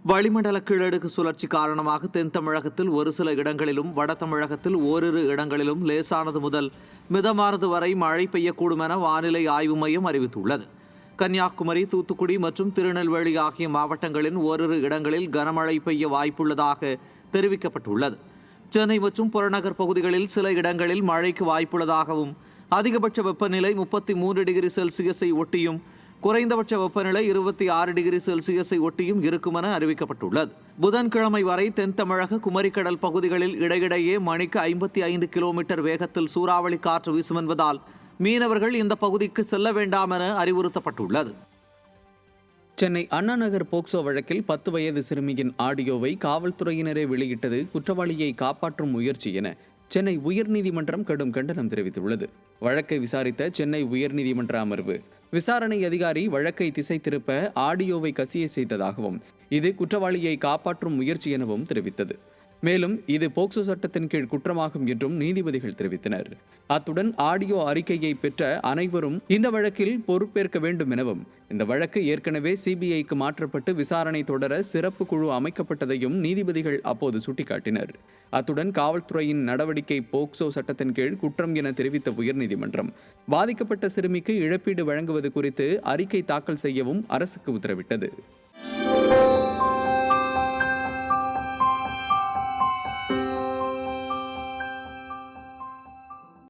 வளிமண்டல கீழடுக்கு சுழற்சி காரணமாக தென் தமிழகத்தில் ஒரு சில இடங்களிலும் வட தமிழகத்தில் ஓரிரு இடங்களிலும் லேசானது முதல் மிதமானது வரை மழை பெய்யக்கூடும் என வானிலை ஆய்வு மையம் அறிவித்துள்ளது. கன்னியாகுமரி, தூத்துக்குடி மற்றும் திருநெல்வேலி ஆகிய மாவட்டங்களின் ஓரிரு இடங்களில் கனமழை பெய்ய வாய்ப்புள்ளதாக தெரிவிக்கப்பட்டுள்ளது. சென்னை மற்றும் புறநகர் பகுதிகளில் சில இடங்களில் மழைக்கு வாய்ப்புள்ளதாகவும், அதிகபட்ச வெப்பநிலை 33 டிகிரி செல்சியஸை ஒட்டியும் குறைந்தபட்ச வெப்பநிலை 26 டிகிரி செல்சியஸை ஒட்டியும் இருக்கும் என அறிவிக்கப்பட்டுள்ளது. புதன்கிழமை வரை தென் தமிழக குமரிக்கடல் பகுதிகளில் இடையிடையே மணிக்கு 55 கிலோமீட்டர் வேகத்தில் சூறாவளி காற்று வீசும் என்பதால் மீனவர்கள் இந்த பகுதிக்கு செல்ல வேண்டாம் என அறிவுறுத்தப்பட்டுள்ளது. சென்னை அண்ணா நகர் போக்சோ வழக்கில் 10 வயது சிறுமியின் ஆடியோவை காவல்துறையினரே வெளியிட்டது குற்றவாளியை காப்பாற்றும் முயற்சி என சென்னை உயர்நீதிமன்றம் கடும் கண்டனம் தெரிவித்துள்ளது. வழக்கை விசாரித்த சென்னை உயர்நீதிமன்ற அமர்வு, விசாரணை அதிகாரி வழக்கை திசை திருப்ப ஆடியோவை கசிய செய்ததாகவும், இது குற்றவாளியை காப்பாற்றும் முயற்சி எனவும் தெரிவித்தது. மேலும் இது போக்சோ சட்டத்தின் கீழ் குற்றமாகும் என்றும் நீதிபதிகள் தெரிவித்தனர். அத்துடன் ஆடியோ அறிக்கையை பெற்ற அனைவரும் இந்த வழக்கில் பொறுப்பேற்க வேண்டும் எனவும், இந்த வழக்கு ஏற்கனவே சிபிஐக்கு மாற்றப்பட்டு விசாரணை தொடர சிறப்பு குழு அமைக்கப்பட்டதையும் நீதிபதிகள் அப்போது சுட்டிக்காட்டினர். அத்துடன் காவல்துறையின் நடவடிக்கை போக்சோ சட்டத்தின் கீழ் குற்றம் என தெரிவித்த உயர்நீதிமன்றம், பாதிக்கப்பட்ட சிறுமிக்கு இழப்பீடு வழங்குவது குறித்து அறிக்கை தாக்கல் செய்யவும் அரசுக்கு உத்தரவிட்டது.